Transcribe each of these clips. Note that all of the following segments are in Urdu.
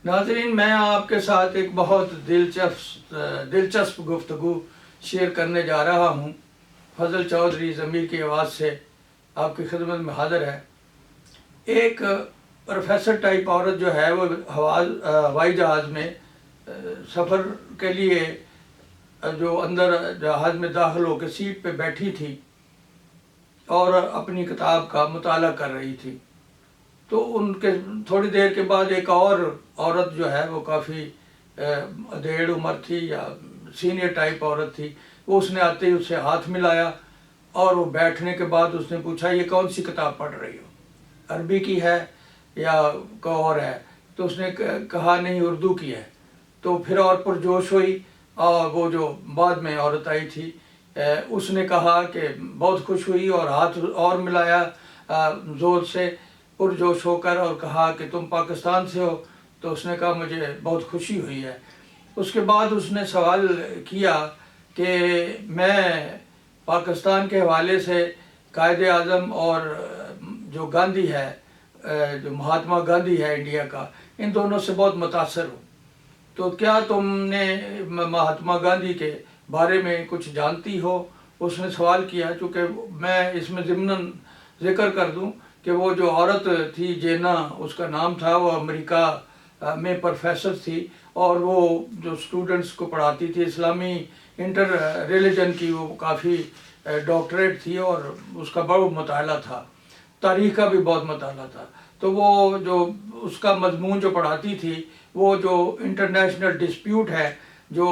ناظرین، میں آپ کے ساتھ ایک بہت دلچسپ گفتگو شیئر کرنے جا رہا ہوں۔ فضل چودھری ضمیر کی آواز سے آپ کی خدمت میں حاضر ہے۔ ایک پروفیسر ٹائپ عورت جو ہے وہ ہوائی جہاز میں سفر کے لیے جو اندر جہاز میں داخل ہو کے سیٹ پہ بیٹھی تھی اور اپنی کتاب کا مطالعہ کر رہی تھی، تو ان کے تھوڑی دیر کے بعد ایک اور عورت جو ہے وہ کافی ادھیڑ عمر تھی یا سینئر ٹائپ عورت تھی، وہ اس نے آتے ہی اس سے ہاتھ ملایا اور وہ بیٹھنے کے بعد اس نے پوچھا یہ کون سی کتاب پڑھ رہی ہو، عربی کی ہے یا کوئی اور ہے؟ تو اس نے کہا نہیں، اردو کی ہے۔ تو پھر اور پرجوش ہوئی، اور وہ جو بعد میں عورت آئی تھی اس نے کہا کہ بہت خوش ہوئی اور ہاتھ اور ملایا زور سے پرجوش ہو کر، اور کہا کہ تم پاکستان سے ہو؟ تو اس نے کہا مجھے بہت خوشی ہوئی ہے۔ اس کے بعد اس نے سوال کیا کہ میں پاکستان کے حوالے سے قائد اعظم اور جو گاندھی ہے، جو مہاتما گاندھی ہے انڈیا کا، ان دونوں سے بہت متاثر ہوں، تو کیا تم نے مہاتما گاندھی کے بارے میں کچھ جانتی ہو؟ اس نے سوال کیا۔ چونکہ میں اس میں ضمناً ذکر کر دوں کہ وہ جو عورت تھی جینا اس کا نام تھا، وہ امریکہ میں پروفیسر تھی، اور وہ جو اسٹوڈنٹس کو پڑھاتی تھی اسلامی انٹر ریلیجن کی، وہ کافی ڈاکٹریٹ تھی اور اس کا بڑا مطالعہ تھا، تاریخ کا بھی بہت مطالعہ تھا۔ تو وہ جو اس کا مضمون جو پڑھاتی تھی، وہ جو انٹرنیشنل ڈسپیوٹ ہے جو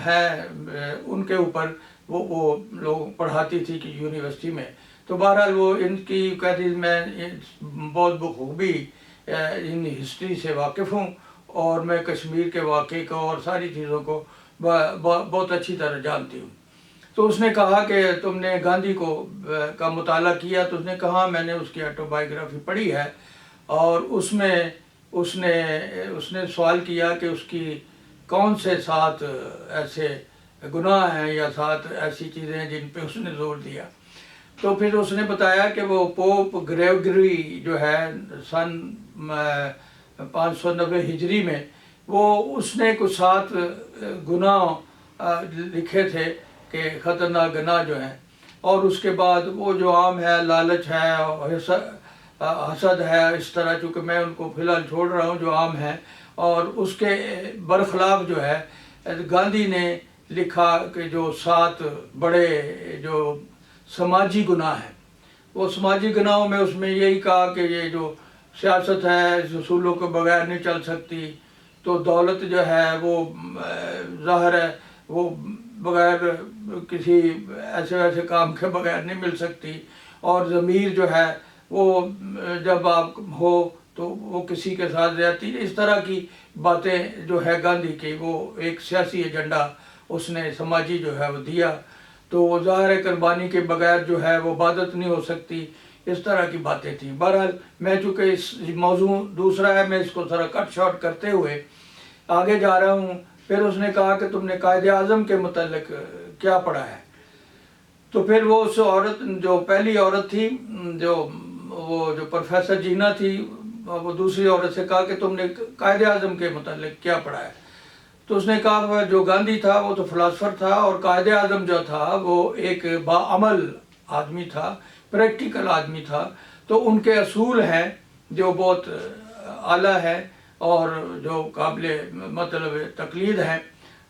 ہے ان کے اوپر وہ لوگ پڑھاتی تھی کہ یونیورسٹی میں۔ تو بہرحال وہ ان کی کہتی میں بہت بخوبی ان ہسٹری سے واقف ہوں، اور میں کشمیر کے واقعے کو اور ساری چیزوں کو بہت اچھی طرح جانتی ہوں۔ تو اس نے کہا کہ تم نے گاندھی کا مطالعہ کیا؟ تو اس نے کہا میں نے اس کی آٹو بایوگرافی پڑھی ہے، اور اس میں اس نے سوال کیا کہ اس کی کون سے 7 ایسے گناہ ہیں یا 7 ایسی چیزیں ہیں جن پہ اس نے زور دیا۔ تو پھر اس نے بتایا کہ وہ پوپ گریگری جو ہے سن 590 ہجری میں، وہ اس نے کچھ 7 گناہ لکھے تھے کہ خطرناک گناہ جو ہیں، اور اس کے بعد وہ جو عام ہے لالچ ہے، حسد ہے، اس طرح، چونکہ میں ان کو فی الحال چھوڑ رہا ہوں جو عام ہے، اور اس کے برخلاف جو ہے گاندھی نے لکھا کہ جو 7 بڑے جو سماجی گناہ ہیں، وہ سماجی گناہوں میں اس میں یہی کہا کہ یہ جو سیاست ہے اس اصولوں کے بغیر نہیں چل سکتی، تو دولت جو ہے وہ ظاہر ہے وہ بغیر کسی ایسے کام کے بغیر نہیں مل سکتی، اور ضمیر جو ہے وہ جب آپ ہو تو وہ کسی کے ساتھ رہتی، اس طرح کی باتیں جو ہے گاندھی کی، وہ ایک سیاسی ایجنڈا اس نے سماجی جو ہے وہ دیا۔ تو وہ ظاہر قربانی کے بغیر جو ہے وہ عبادت نہیں ہو سکتی، اس طرح کی باتیں تھیں۔ بہرحال میں چونکہ اس موضوع دوسرا ہے، میں اس کو ذرا کٹ شارٹ کرتے ہوئے آگے جا رہا ہوں۔ پھر اس نے کہا کہ تم نے قائد اعظم کے متعلق کیا پڑھا ہے؟ تو پھر وہ اس عورت جو پہلی عورت تھی جو پروفیسر جینا تھی، وہ دوسری عورت سے کہا کہ تم نے قائد اعظم کے متعلق کیا پڑھا ہے؟ تو اس نے کہا جو گاندھی تھا وہ تو فلاسفر تھا، اور قائد اعظم جو تھا وہ ایک باعمل آدمی تھا، پریکٹیکل آدمی تھا، تو ان کے اصول ہیں جو بہت اعلیٰ ہیں اور جو قابل مطلب تقلید ہیں۔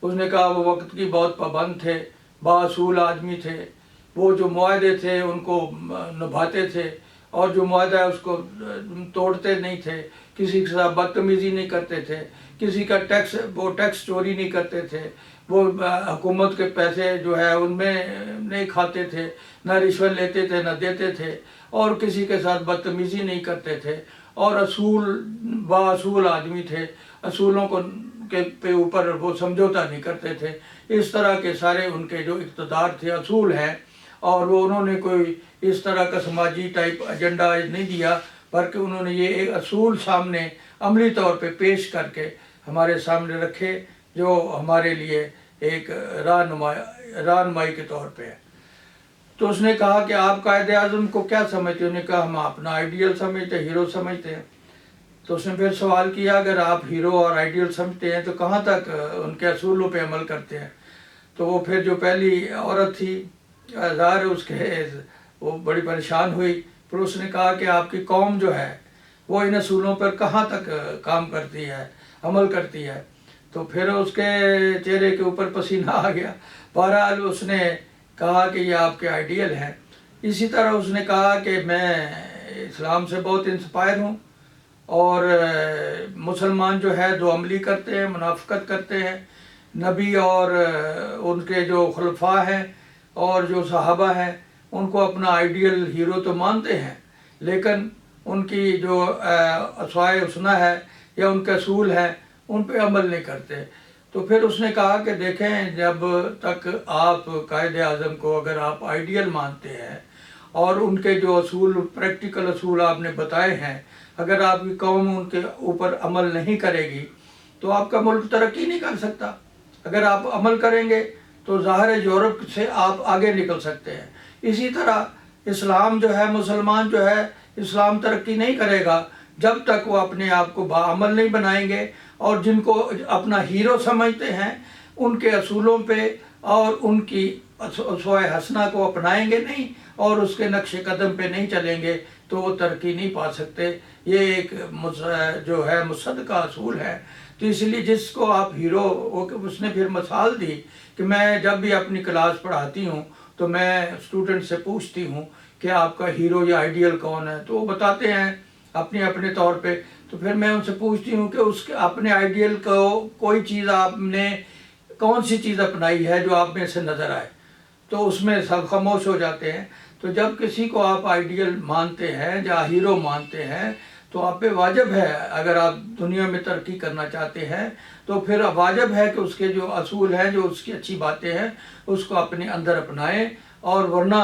اس نے کہا وہ وقت کی بہت پابند تھے، بااصول آدمی تھے، وہ جو معاہدے تھے ان کو نبھاتے تھے، اور جو معاہدہ ہے اس کو توڑتے نہیں تھے، کسی کے ساتھ بدتمیزی نہیں کرتے تھے، کسی کا ٹیکس چوری نہیں کرتے تھے، وہ حکومت کے پیسے جو ہے ان میں نہیں کھاتے تھے، نہ رشوت لیتے تھے نہ دیتے تھے، اور کسی کے ساتھ بدتمیزی نہیں کرتے تھے، اور بااصول آدمی تھے، اصولوں کے اوپر وہ سمجھوتا نہیں کرتے تھے۔ اس طرح کے سارے ان کے جو اقتدار تھے اصول ہیں، اور وہ انہوں نے کوئی اس طرح کا سماجی ٹائپ ایجنڈا نہیں دیا، بلکہ انہوں نے یہ ایک اصول سامنے عملی طور پہ پیش کر کے ہمارے سامنے رکھے، جو ہمارے لیے ایک رہنمائی کے طور پہ ہے۔ تو اس نے کہا کہ آپ قائد اعظم کو کیا سمجھتے ہیں؟ انہوں نے کہا ہم اپنا آئیڈیل سمجھتے ہیں، ہیرو سمجھتے ہیں۔ تو اس نے پھر سوال کیا اگر آپ ہیرو اور آئیڈیل سمجھتے ہیں تو کہاں تک ان کے اصولوں پہ عمل کرتے ہیں؟ تو وہ پھر جو پہلی عورت تھی ظاہر اس کے وہ بڑی پریشان ہوئی. پھر اس نے کہا کہ آپ کی قوم جو ہے وہ ان اصولوں پر کہاں تک کام کرتی ہے، عمل کرتی ہے؟ تو پھر اس کے چہرے کے اوپر پسینہ آ گیا. بہرحال اس نے کہا کہ یہ آپ کے آئیڈیل ہیں. اسی طرح اس نے کہا کہ میں اسلام سے بہت انسپائر ہوں، اور مسلمان جو ہے دو عملی کرتے ہیں، منافقت کرتے ہیں. نبی اور ان کے جو خلفاء ہیں اور جو صحابہ ہیں ان کو اپنا آئیڈیل ہیرو تو مانتے ہیں، لیکن ان کی جو اسوائے حسنہ ہے یا ان کے اصول ہیں ان پہ عمل نہیں کرتے. تو پھر اس نے کہا کہ دیکھیں، جب تک آپ قائد اعظم کو اگر آپ آئیڈیل مانتے ہیں اور ان کے جو اصول پریکٹیکل اصول آپ نے بتائے ہیں، اگر آپ کی قوم ان کے اوپر عمل نہیں کرے گی تو آپ کا ملک ترقی نہیں کر سکتا. اگر آپ عمل کریں گے تو ظاہر ہے یورپ سے آپ آگے نکل سکتے ہیں. اسی طرح اسلام جو ہے، مسلمان جو ہے، اسلام ترقی نہیں کرے گا جب تک وہ اپنے آپ کو باعمل نہیں بنائیں گے، اور جن کو اپنا ہیرو سمجھتے ہیں ان کے اصولوں پہ اور ان کی اسوائے حسنہ کو اپنائیں گے نہیں اور اس کے نقش قدم پہ نہیں چلیں گے تو وہ ترقی نہیں پا سکتے. یہ ایک جو ہے مصدقہ اصول ہے. تو اس لیے جس کو آپ ہیرو، اس نے پھر مثال دی کہ میں جب بھی اپنی کلاس پڑھاتی ہوں تو میں اسٹوڈنٹ سے پوچھتی ہوں کہ آپ کا ہیرو یا آئیڈیل کون ہے، تو وہ بتاتے ہیں اپنے اپنے طور پہ. تو پھر میں ان سے پوچھتی ہوں کہ اس کے اپنے آئیڈیل کو کوئی چیز آپ نے کون سی چیز اپنائی ہے جو آپ میں سے نظر آئے، تو اس میں سب خاموش ہو جاتے ہیں. تو جب کسی کو آپ آئیڈیل مانتے ہیں یا ہیرو مانتے ہیں تو آپ پہ واجب ہے، اگر آپ دنیا میں ترقی کرنا چاہتے ہیں تو پھر واجب ہے کہ اس کے جو اصول ہیں، جو اس کی اچھی باتیں ہیں، اس کو اپنے اندر اپنائیں، اور ورنہ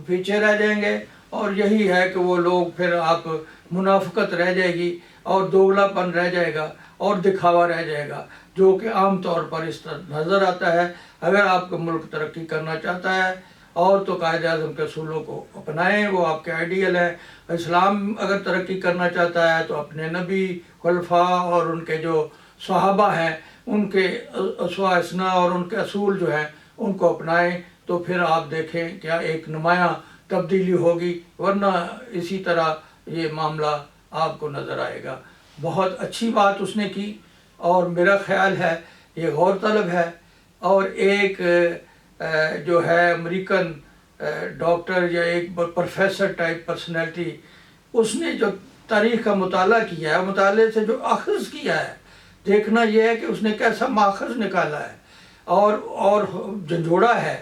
پیچھے رہ جائیں گے. اور یہی ہے کہ وہ لوگ پھر آپ منافقت رہ جائے گی اور دوگلا پن رہ جائے گا اور دکھاوا رہ جائے گا، جو کہ عام طور پر اس طرح نظر آتا ہے. اگر آپ کا ملک ترقی کرنا چاہتا ہے اور تو قائد اعظم کے اصولوں کو اپنائیں، وہ آپ کے آئیڈیل ہیں. اسلام اگر ترقی کرنا چاہتا ہے تو اپنے نبی، خلفاء اور ان کے جو صحابہ ہیں ان کے اسوہ حسنہ اور ان کے اصول جو ہیں ان کو اپنائیں. تو پھر آپ دیکھیں کیا ایک نمایاں تبدیلی ہوگی، ورنہ اسی طرح یہ معاملہ آپ کو نظر آئے گا. بہت اچھی بات اس نے کی، اور میرا خیال ہے یہ غور طلب ہے. اور ایک جو ہے امریکن ڈاکٹر یا ایک پروفیسر ٹائپ پرسنالٹی، اس نے جو تاریخ کا مطالعہ کیا ہے، مطالعے سے جو اخذ کیا ہے، دیکھنا یہ ہے کہ اس نے کیسا ماخذ نکالا ہے اور جھنجھوڑا ہے.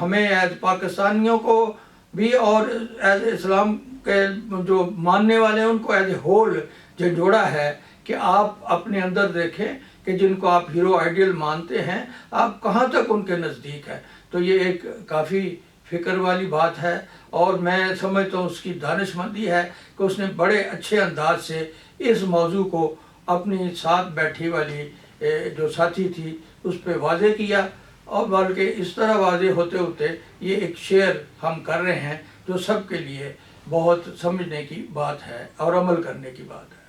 ہمیں ایز پاکستانیوں کو بھی اور ایز اسلام کے جو ماننے والے ہیں ان کو ایز اے ہول جھنجھوڑا ہے کہ آپ اپنے اندر دیکھیں کہ جن کو آپ ہیرو آئیڈیل مانتے ہیں آپ کہاں تک ان کے نزدیک ہیں. تو یہ ایک کافی فکر والی بات ہے، اور میں سمجھتا ہوں اس کی دانش مندی ہے کہ اس نے بڑے اچھے انداز سے اس موضوع کو اپنی ساتھ بیٹھی والی جو ساتھی تھی اس پہ واضح کیا. اور بلکہ اس طرح واضح ہوتے ہوتے یہ ایک شعر ہم کر رہے ہیں جو سب کے لیے بہت سمجھنے کی بات ہے اور عمل کرنے کی بات ہے.